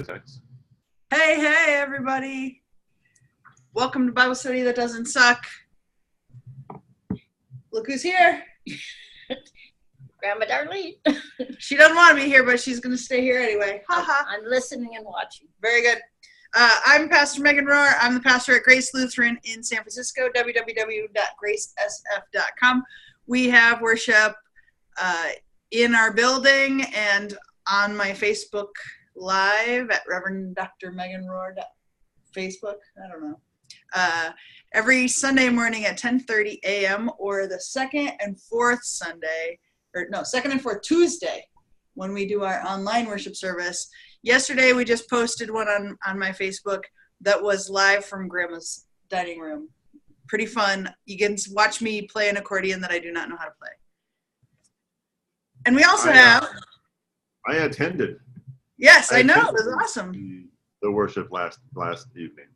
Thanks. Hey, everybody. Welcome to Bible Study That Doesn't Suck. Look who's here. Grandma Darlene. She doesn't want to be here, but she's going to stay here anyway. Ha. I'm listening and watching. Very good. I'm Pastor Megan Rohrer. I'm the pastor at Grace Lutheran in San Francisco, www.gracesf.com. We have worship in our building and on my Facebook Live at Reverend Dr. Megan Rohrer Facebook. I don't know. Every Sunday morning at 10:30 a.m. or the second and fourth Tuesday when we do our online worship service. Yesterday we just posted one on my Facebook that was live from Grandma's dining room. Pretty fun. You can watch me play an accordion that I do not know how to play. And we also have... I attended. Yes, I know. It was awesome. The worship last evening.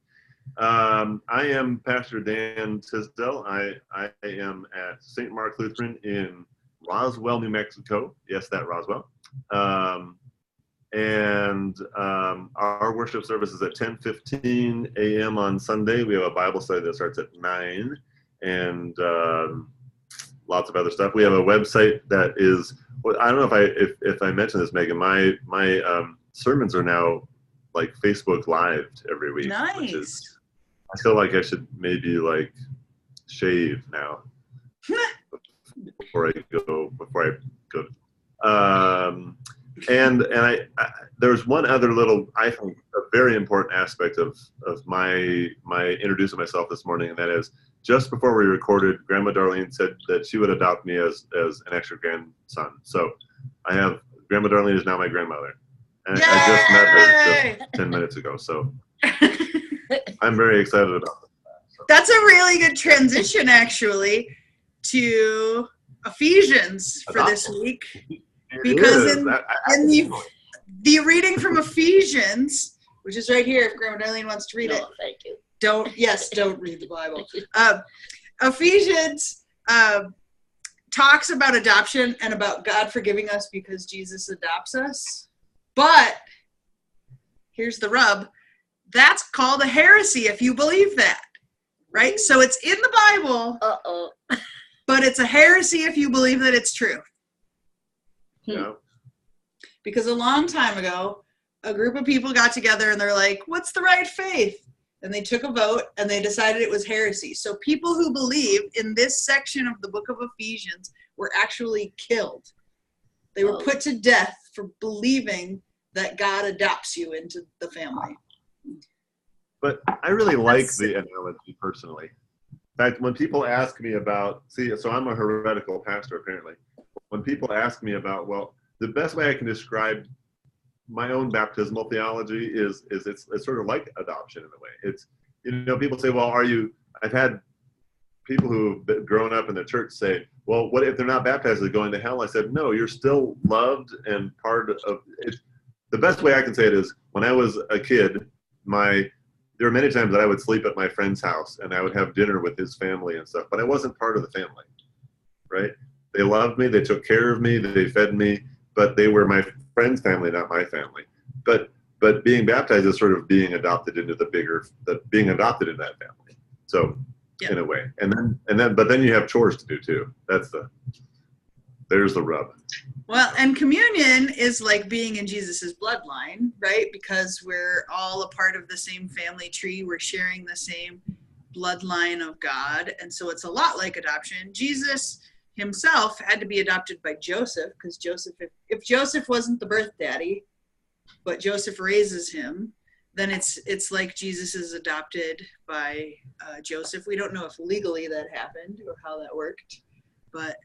I am Pastor Dan Tisdale. I am at St. Mark Lutheran in Roswell, New Mexico. Yes, that Roswell. Our worship service is at 10:15 a.m. on Sunday. We have a Bible study that starts at 9 and lots of other stuff. We have a website that is, I don't know if I mentioned this, Megan, my sermons are now like Facebook Lived every week. Nice. Which is, I feel like I should maybe like shave now before I go. And there's one other little, I think, a very important aspect of my introducing myself this morning, and that is just before we recorded, Grandma Darlene said that she would adopt me as an extra grandson. So Grandma Darlene is now my grandmother. And I just met her just 10 minutes ago, so I'm very excited about that. So. That's a really good transition, actually, to Ephesians for this week. Because in the reading from Ephesians, which is right here, if Grandma Darlene wants to read it. Thank you. Don't read the Bible. Ephesians talks about adoption and about God forgiving us because Jesus adopts us. But here's the rub. That's called a heresy if you believe that, right? So it's in the Bible, but it's a heresy if you believe that it's true. Yeah. Because a long time ago, a group of people got together and they're like, what's the right faith? And they took a vote and they decided it was heresy. So people who believe in this section of the book of Ephesians were actually killed. They were put to death for believing that God adopts you into the family. But I really like the analogy personally. In fact, when people ask me about, so I'm a heretical pastor apparently. When people ask me about, well, the best way I can describe my own baptismal theology is it's sort of like adoption in a way. It's, people say, well, I've had people who've grown up in the church say, well, what if they're not baptized, they're going to hell? I said, no, you're still loved and part of it. The best way I can say it is when I was a kid, there were many times that I would sleep at my friend's house and I would have dinner with his family and stuff, but I wasn't part of the family, right? They loved me, they took care of me, they fed me, but they were my friend's family, not my family. But being baptized is sort of being adopted into being adopted in that family. So in a way, but then you have chores to do too. There's the rub. Well, and communion is like being in Jesus's bloodline, right? Because we're all a part of the same family tree. We're sharing the same bloodline of God. And so it's a lot like adoption. Jesus himself had to be adopted by Joseph because if Joseph wasn't the birth daddy, but Joseph raises him, then it's like Jesus is adopted by Joseph. We don't know if legally that happened or how that worked, but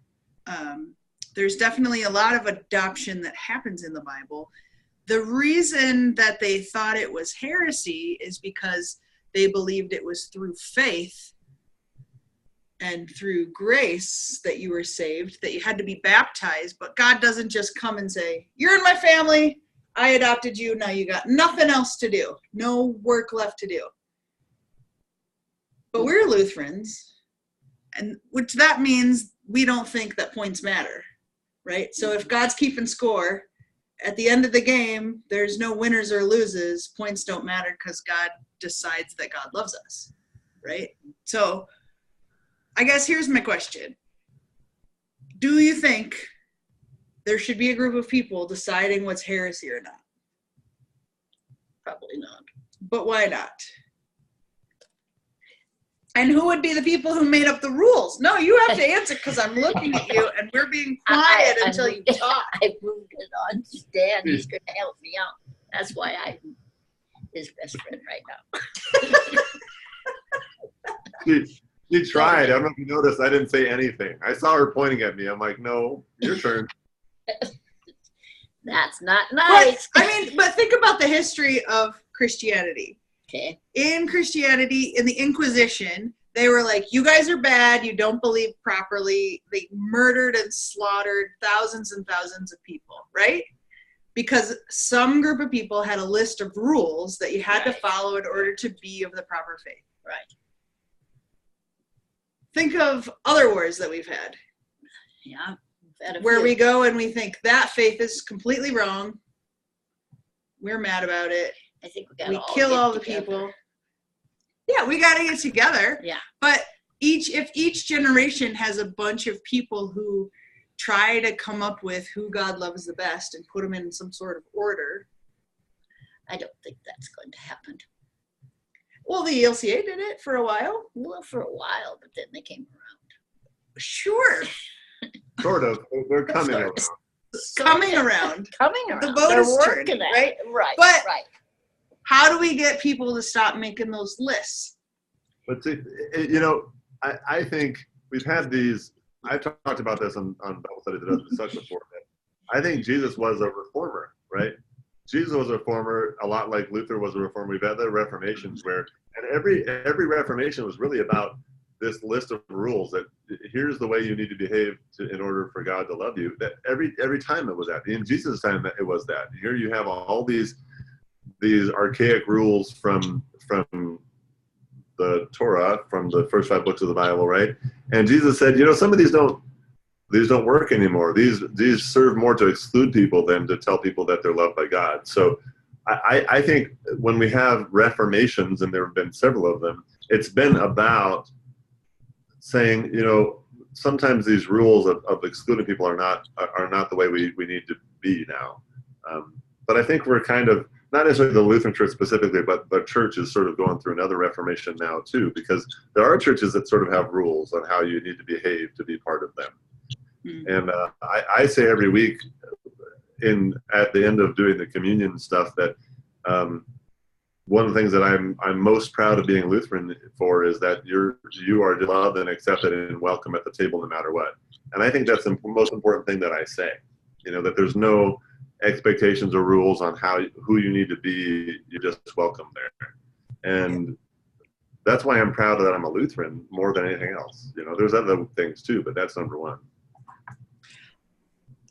there's definitely a lot of adoption that happens in the Bible. The reason that they thought it was heresy is because they believed it was through faith and through grace that you were saved, that you had to be baptized, but God doesn't just come and say, you're in my family, I adopted you, now you got nothing else to do, no work left to do. But we're Lutherans, and which that means we don't think that points matter, right? So if God's keeping score at the end of the game, there's no winners or losers. Points don't matter because God decides that God loves us, right? So I guess here's my question. Do you think there should be a group of people deciding what's heresy or not? Probably not. But why not? And who would be the people who made up the rules? No, you have to answer because I'm looking at you and we're being quiet until you talk. I moved it on to Dan. He's going to help me out. That's why I'm his best friend right now. She tried. I don't know if you noticed. I didn't say anything. I saw her pointing at me. I'm like, no, your turn. That's not nice. But think about the history of Christianity. Okay. In Christianity, in the Inquisition, they were like, you guys are bad, you don't believe properly. They murdered and slaughtered thousands and thousands of people, right? Because some group of people had a list of rules that you had to follow in order to be of the proper faith. Right. Think of other wars that we've had. Yeah. Where we go and we think that faith is completely wrong. We're mad about it. I think we kill all the people. Yeah, we got to get together. Yeah. But if each generation has a bunch of people who try to come up with who God loves the best and put them in some sort of order. I don't think that's going to happen. Well, the ELCA did it for a while. Well, for a while, but then they came around. Sure. Sort of. They're coming around. Coming around. Coming around. The boat is turning, right? Right. But right. How do we get people to stop making those lists? But see, I think we've had these. I've talked about this on Bible studies that I've discussed before. I think Jesus was a reformer, right? Jesus was a reformer, a lot like Luther was a reformer. We've had the Reformations and every Reformation was really about this list of rules that here's the way you need to behave in order for God to love you. That every time it was that. In Jesus' time, it was that. Here you have all these archaic rules from the Torah, from the first 5 books of the Bible, right? And Jesus said, some of these don't work anymore. These serve more to exclude people than to tell people that they're loved by God. So I think when we have reformations, and there have been several of them, it's been about saying, sometimes these rules of excluding people are not the way we need to be now. But I think we're kind of, not necessarily the Lutheran Church specifically, but the church is sort of going through another reformation now too, because there are churches that sort of have rules on how you need to behave to be part of them. Mm-hmm. And I say every week at the end of doing the communion stuff that one of the things that I'm most proud of being Lutheran for is that you are loved and accepted and welcome at the table no matter what. And I think that's the most important thing that I say, that there's no expectations or rules on who you need to be. You're just welcome there. And that's why I'm proud that I'm a Lutheran more than anything else. There's other things too, but that's number one.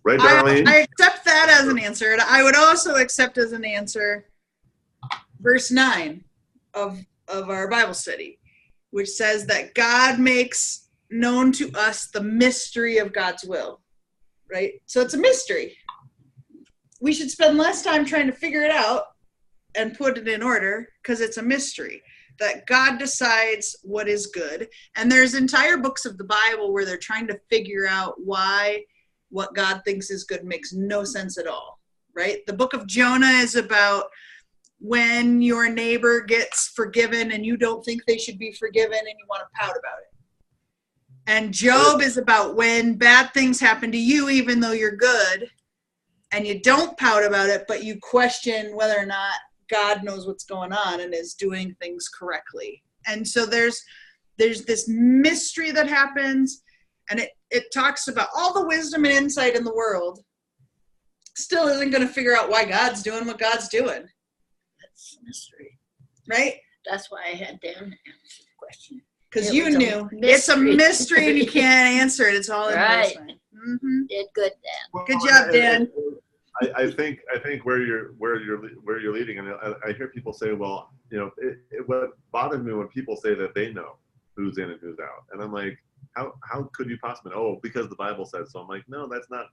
Right, Darlene? I accept that as an answer. And I would also accept as an answer verse 9 of our Bible study, which says that God makes known to us the mystery of God's will, right? So it's a mystery. We should spend less time trying to figure it out and put it in order because it's a mystery that God decides what is good. And there's entire books of the Bible where they're trying to figure out why what God thinks is good makes no sense at all, right? The book of Jonah is about when your neighbor gets forgiven and you don't think they should be forgiven and you want to pout about it. And Job is about when bad things happen to you even though you're good, and you don't pout about it, but you question whether or not God knows what's going on and is doing things correctly. And so there's this mystery that happens, and it talks about all the wisdom and insight in the world still isn't going to figure out why God's doing what God's doing. That's a mystery. Right? That's why I had Dan answer the question. Because you knew. It's a mystery and you can't answer it. It's all in right. Mm-hmm. Did good, Dan. Well, good job, Dan. I think where you're leading, and I hear people say, well, what bothers me when people say that they know who's in and who's out, and I'm like, how could you possibly know? Oh, because the Bible says so. I'm like, no, that's not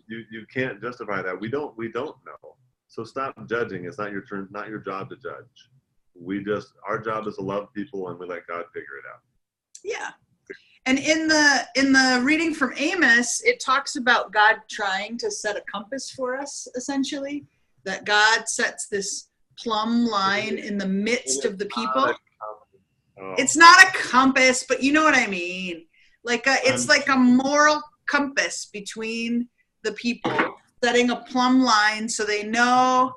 you can't justify that. We don't know. So stop judging. It's not your turn, not your job to judge. Our job is to love people, and we let God figure it out. Yeah. And in the reading from Amos, it talks about God trying to set a compass for us, essentially, that God sets this plumb line in the midst of the people. It's not a compass, but you know what I mean. It's like a moral compass between the people, setting a plumb line so they know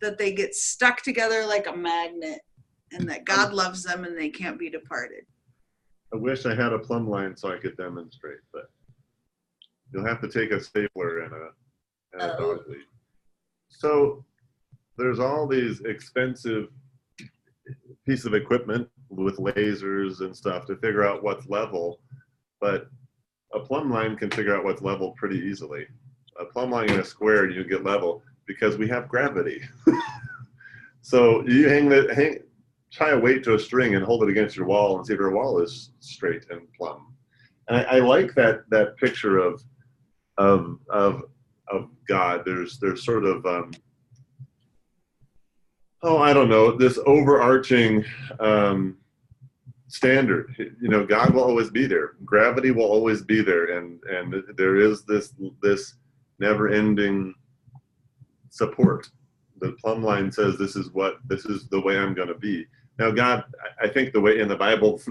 that they get stuck together like a magnet, and that God loves them and they can't be departed. I wish I had a plumb line so I could demonstrate, but you'll have to take a stapler and a dog lead. So there's all these expensive pieces of equipment with lasers and stuff to figure out what's level, but a plumb line can figure out what's level pretty easily. A plumb line in a square, you get level because we have gravity. So you tie a weight to a string and hold it against your wall and see if your wall is straight and plumb. And I like that picture of God. There's sort of I don't know, this overarching standard. God will always be there. Gravity will always be there, and there is this never-ending support. The plumb line says this is the way I'm going to be. Now, God, I think the way in the Bible,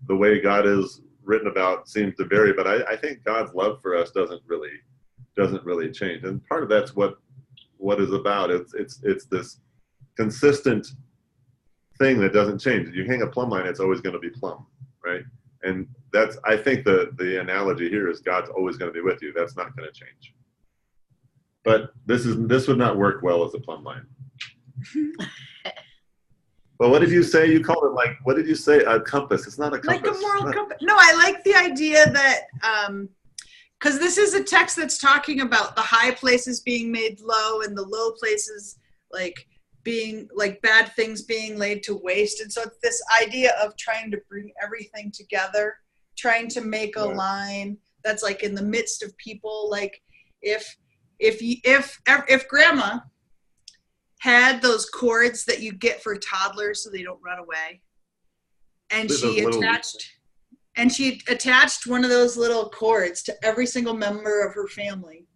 the way God is written about seems to vary, but I think God's love for us doesn't really change, and part of that's what is about. It's this consistent thing that doesn't change. If you hang a plumb line, it's always going to be plumb, right? And that's, I think the analogy here is God's always going to be with you. That's not going to change. But this would not work well as a plumb line. But what did you say? You called it what did you say? A compass. It's not a compass. Like a moral compass. No, I like the idea that, because this is a text that's talking about the high places being made low and the low places being bad things being laid to waste. And so it's this idea of trying to bring everything together, trying to make a line that's in the midst of people. If grandma had those cords that you get for toddlers so they don't run away, and she attached one of those little cords to every single member of her family,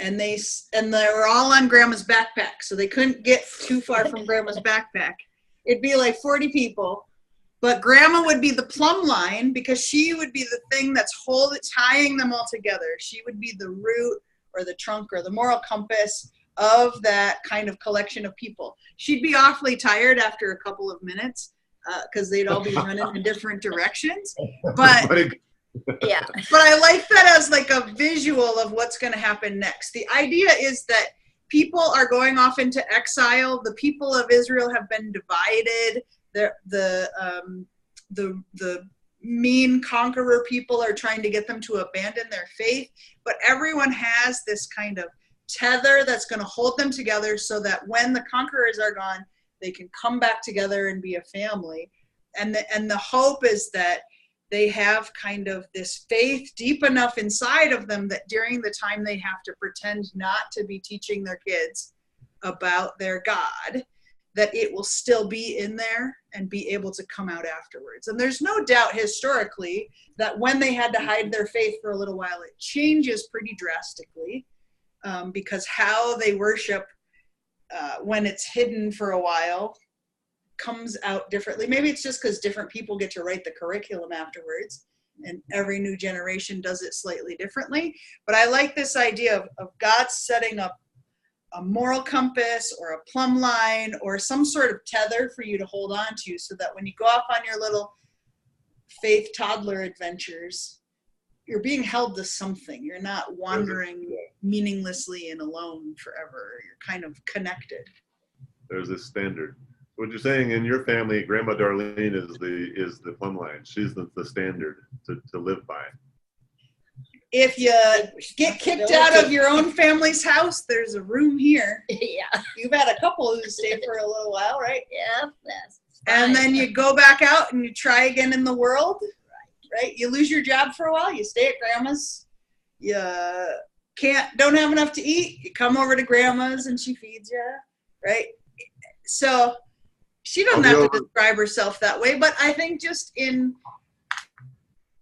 and they were all on grandma's backpack, so they couldn't get too far from grandma's backpack. It'd be 40 people, but grandma would be the plumb line because she would be the thing that's tying them all together. She would be the root or the trunk or the moral compass of that kind of collection of people. She'd be awfully tired after a couple of minutes because they'd all be running in different directions. But yeah. But I like that as a visual of what's going to happen next. The idea is that people are going off into exile. The people of Israel have been divided. The mean conqueror people are trying to get them to abandon their faith. But everyone has this kind of tether that's going to hold them together so that when the conquerors are gone, they can come back together and be a family. And the hope is that they have kind of this faith deep enough inside of them that during the time they have to pretend not to be teaching their kids about their God, that it will still be in there and be able to come out afterwards. And there's no doubt historically that when they had to hide their faith for a little while, it changes pretty drastically because how they worship when it's hidden for a while comes out differently. Maybe it's just because different people get to write the curriculum afterwards and every new generation does it slightly differently. But I like this idea of God setting up a moral compass or a plumb line or some sort of tether for you to hold on to so that when you go off on your little faith toddler adventures, you're being held to something. You're not wandering meaninglessly and alone forever. You're kind of connected. There's a standard. What you're saying in your family, Grandma Darlene is the plumb line. She's the standard to live by. If you get kicked out of your own family's house, there's a room here. Yeah. You've had a couple who stayed for a little while, right? Yeah. That's and then you go back out and you try again in the world, right? You lose your job for a while. You stay at grandma's. You don't have enough to eat, you come over to grandma's and she feeds you, right? So she doesn't have to describe herself that way, but I think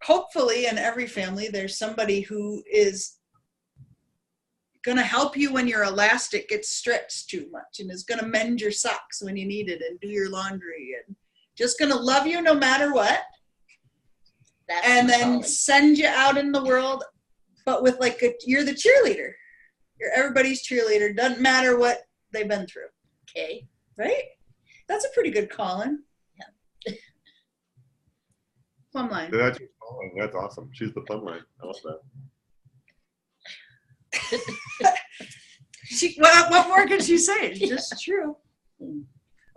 hopefully in every family, there's somebody who is going to help you when your elastic gets stretched too much, and is going to mend your socks when you need it and do your laundry, and just going to love you no matter what. And then send you out in the world, but with you're the cheerleader. You're everybody's cheerleader. Doesn't matter what they've been through. Okay. Right? That's a pretty good calling. Yeah. Plumb Line. That's your calling. That's awesome. She's the Plumb Line. I love that. What more can she say? It's just true.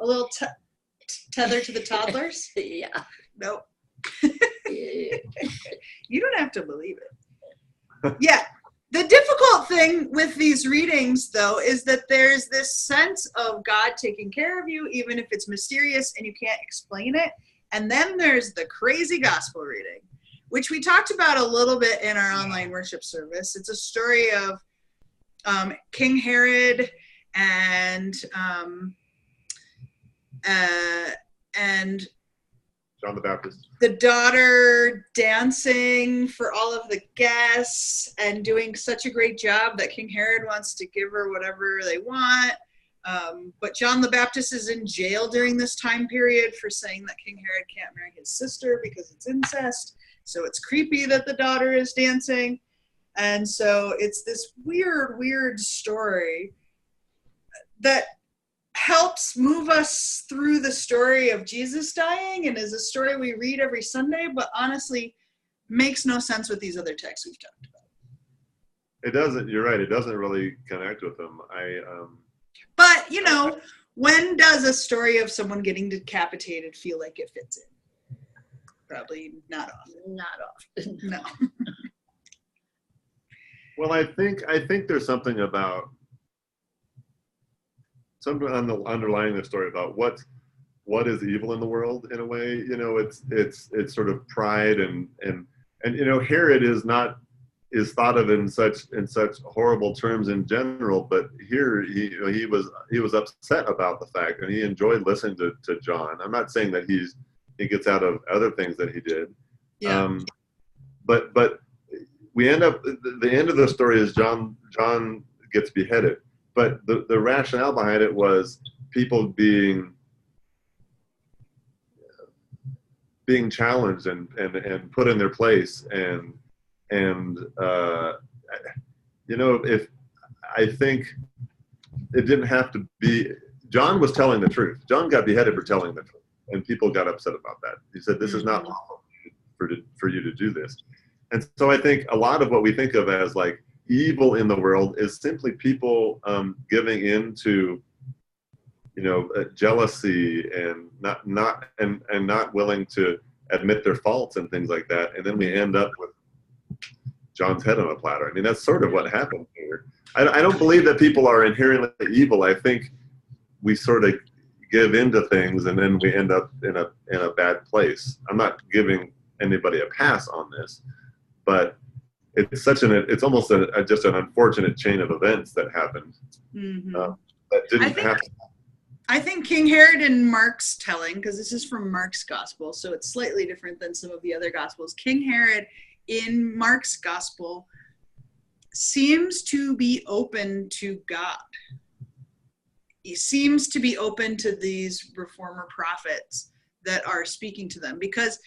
A little tether to the toddlers? Yeah. Nope. You don't have to believe it. Yeah. The difficult thing with these readings, though, is that there's this sense of God taking care of you, even if it's mysterious and you can't explain it. And then there's the crazy gospel reading, which we talked about a little bit in our online worship service. It's a story of King Herod and John the Baptist. The daughter dancing for all of the guests and doing such a great job that King Herod wants to give her whatever they want. But John the Baptist is in jail during this time period for saying that King Herod can't marry his sister because it's incest. So it's creepy that the daughter is dancing. And so it's this weird story that helps move us through the story of Jesus dying, and is a story we read every Sunday, but honestly makes no sense with these other texts we've talked about. It doesn't. You're right. It doesn't really connect with them. But when does a story of someone getting decapitated feel like it fits in? Probably not often. Not often. No. Well, I think there's something underlying the story about what is evil in the world in a way. It's sort of pride and Herod is thought of in such horrible terms in general, but here he was upset about the fact, and he enjoyed listening to John. I'm not saying that he gets out of other things that he did. Yeah. But we end up, the end of the story is John gets beheaded. But the rationale behind it was people being challenged and put in their place, and if I think it didn't have to be. John was telling the truth. John got beheaded for telling the truth, and people got upset about that. He said, "This is not lawful for you to do this." And so I think a lot of what we think of as like evil in the world is simply people giving in to jealousy and not willing to admit their faults and things like that, and then we end up with John's head on a platter. I mean, that's sort of what happened here. I don't believe that people are inherently evil. I think we sort of give into things and then we end up in a bad place. I'm not giving anybody a pass on this, but it's almost just an unfortunate chain of events that happened. Mm-hmm. That didn't happen. I think King Herod in Mark's telling, because this is from Mark's gospel, so it's slightly different than some of the other gospels. King Herod in Mark's gospel seems to be open to God. He seems to be open to these reformer prophets that are speaking to them, because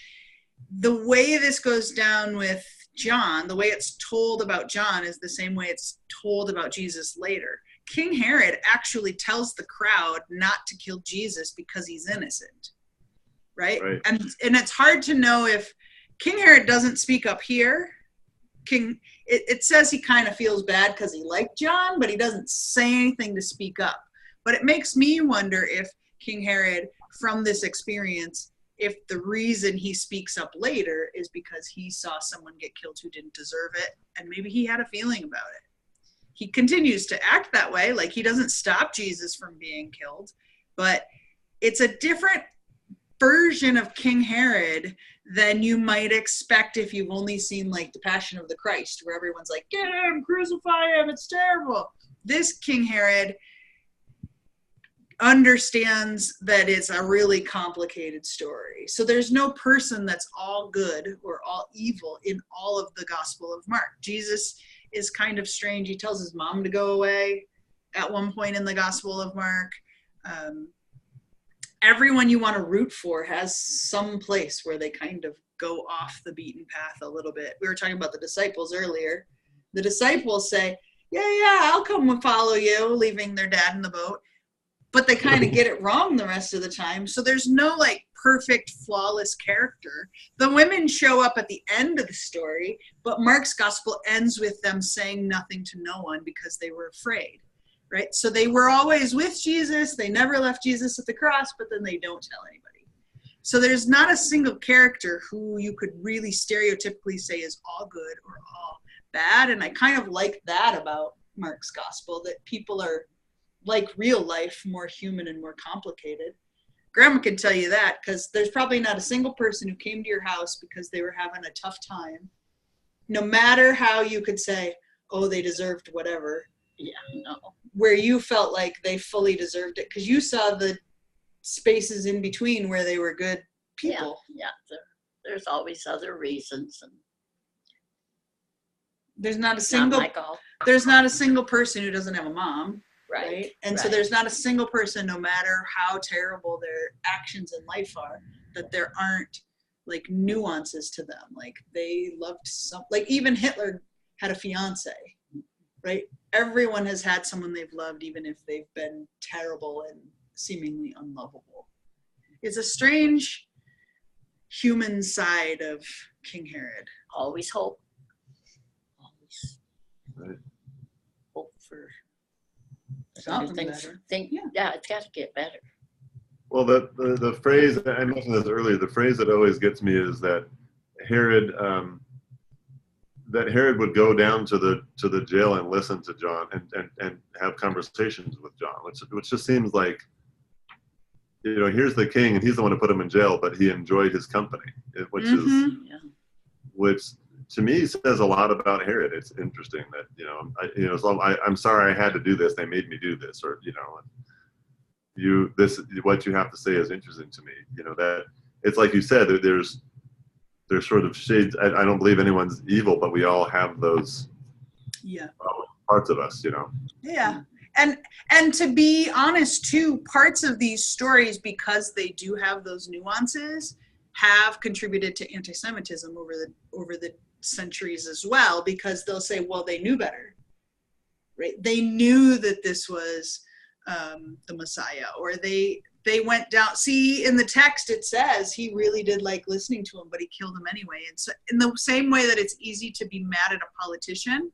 the way this goes down with John, the way it's told about John is the same way it's told about Jesus later. King Herod actually tells the crowd not to kill Jesus because he's innocent, right? And it's hard to know if King Herod doesn't speak up here. It says he kind of feels bad because he liked John, but he doesn't say anything to speak up. But it makes me wonder if King Herod, from this experience, if the reason he speaks up later is because he saw someone get killed who didn't deserve it, and maybe he had a feeling about it. He continues to act that way, like he doesn't stop Jesus from being killed, but it's a different version of King Herod than you might expect if you've only seen like the Passion of the Christ, where everyone's like, get him, crucify him, it's terrible. This King Herod understands that it's a really complicated story. So there's no person that's all good or all evil in all of the Gospel of Mark. Jesus is kind of strange. He tells his mom to go away at one point in the Gospel of Mark. Everyone you want to root for has some place where they kind of go off the beaten path a little bit. We were talking about the disciples earlier. The disciples say, yeah, I'll come and follow you, leaving their dad in the boat. But they kind of get it wrong the rest of the time. So there's no like perfect, flawless character. The women show up at the end of the story, but Mark's gospel ends with them saying nothing to no one because they were afraid, right? So they were always with Jesus. They never left Jesus at the cross, but then they don't tell anybody. So there's not a single character who you could really stereotypically say is all good or all bad. And I kind of like that about Mark's gospel, that people are like real life, more human and more complicated. Grandma can tell you that, because there's probably not a single person who came to your house because they were having a tough time, no matter how you could say, oh, they deserved whatever. Yeah, no. Where you felt like they fully deserved it because you saw the spaces in between where they were good people. Yeah, there's always other reasons. And there's not a single person who doesn't have a mom. Right. And so there's not a single person, no matter how terrible their actions in life are, that there aren't like nuances to them. Like they loved like even Hitler had a fiance, right? Everyone has had someone they've loved, even if they've been terrible and seemingly unlovable. It's a strange human side of King Herod. Always hope. Always hope for something better. Yeah, it's got to get better. Well, the phrase, I mentioned this earlier, the phrase that always gets me is that Herod would go down to the jail and listen to John and have conversations with John, which just seems like, here's the king and he's the one who put him in jail, but he enjoyed his company, which to me says a lot about Herod. It's interesting that, I'm sorry I had to do this. They made me do this, or, what you have to say is interesting to me. That it's like you said, there's sort of shades. I don't believe anyone's evil, but we all have those parts of us, Yeah. And to be honest too, parts of these stories, because they do have those nuances, have contributed to anti-Semitism over the centuries as well, because they'll say, well, they knew better, right? They knew that this was the Messiah, or they went down. See, in the text it says he really did like listening to him, but he killed him anyway. And so in the same way that it's easy to be mad at a politician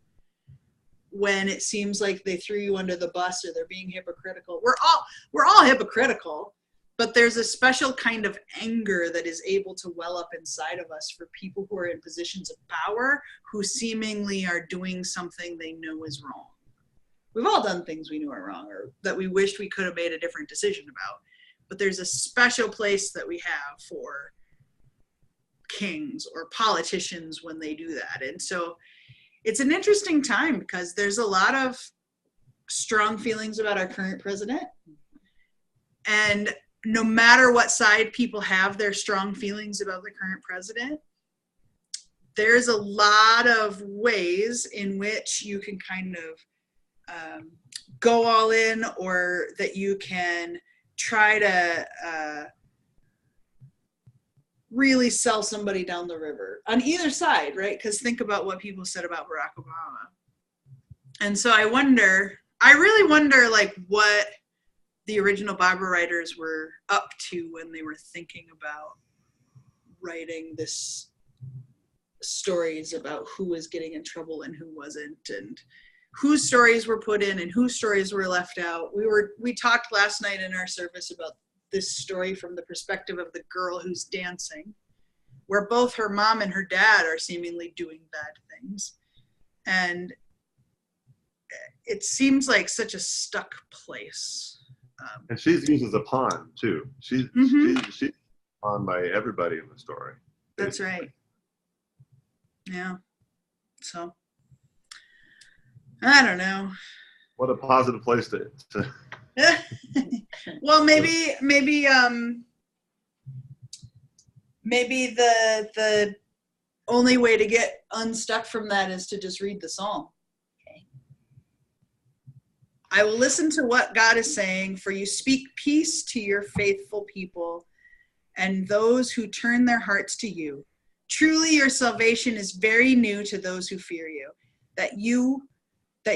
when it seems like they threw you under the bus or they're being hypocritical, we're all hypocritical, but there's a special kind of anger that is able to well up inside of us for people who are in positions of power who seemingly are doing something they know is wrong. We've all done things we knew are wrong or that we wished we could have made a different decision about. But there's a special place that we have for kings or politicians when they do that. And so it's an interesting time because there's a lot of strong feelings about our current president. And no matter what side people have their strong feelings about the current president, there's a lot of ways in which you can kind of go all in, or that you can try to really sell somebody down the river on either side, right? Because think about what people said about Barack Obama. And so I really wonder like what the original Bible writers were up to when they were thinking about writing this stories about who was getting in trouble and who wasn't, and whose stories were put in and whose stories were left out. We talked last night in our service about this story from the perspective of the girl who's dancing, where both her mom and her dad are seemingly doing bad things. And it seems like such a stuck place. And she's used as a pawn too. She's upon by everybody in the story. That's right. Yeah. So, I don't know. What a positive place to Well, maybe the only way to get unstuck from that is to just read the psalm. Okay. I will listen to what God is saying, for you speak peace to your faithful people and those who turn their hearts to you. Truly your salvation is very new to those who fear you, that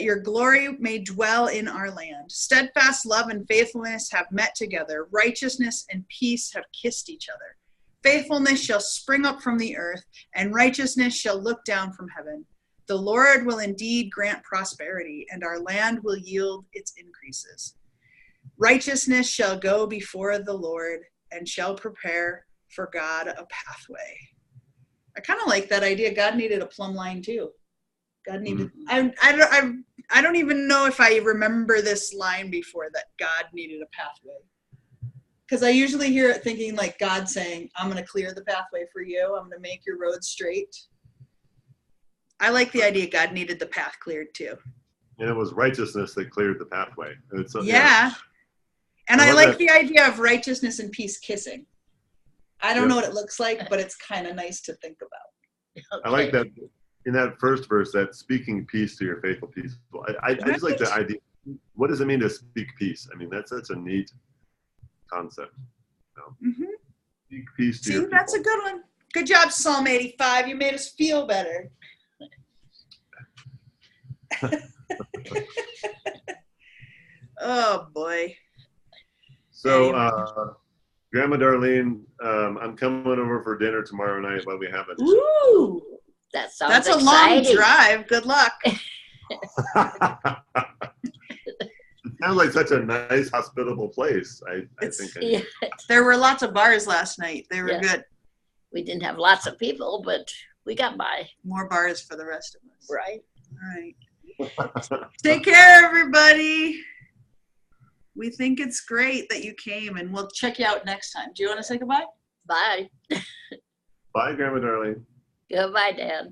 your glory may dwell in our land. Steadfast love and faithfulness have met together. Righteousness and peace have kissed each other. Faithfulness shall spring up from the earth, and righteousness shall look down from heaven. The Lord will indeed grant prosperity, and our land will yield its increases. Righteousness shall go before the Lord, and shall prepare for God a pathway. I kind of like that idea. God needed a plumb line too. God needed. I don't even know if I remember this line before, that God needed a pathway. Because I usually hear it thinking like God saying, I'm going to clear the pathway for you. I'm going to make your road straight. I like the idea God needed the path cleared too. And it was righteousness that cleared the pathway. And so, yeah. And I love like that. the idea of righteousness and peace kissing. I don't Yep. know what it looks like, but it's kind of nice to think about. I like that in that first verse, that speaking peace to your faithful people. I just like the idea. What does it mean to speak peace? I mean, that's such a neat concept. Mm-hmm. Speak peace to See, your people. that's a good one. Good job, Psalm 85. You made us feel better. Oh, boy. So, Grandma Darlene, I'm coming over for dinner tomorrow night while we have it. Ooh, that sounds That's exciting. a long drive. Good luck. It sounds like such a nice, hospitable place. I think. Yeah, There were lots of bars last night. They were Yeah. good. we didn't have lots of people, but we got by, More bars for the rest of us. right? All right. Take care, everybody. We think it's great that you came, and we'll check you out next time. Do you want to say goodbye? Bye. Bye, Grandma Darlene. Goodbye, Dad.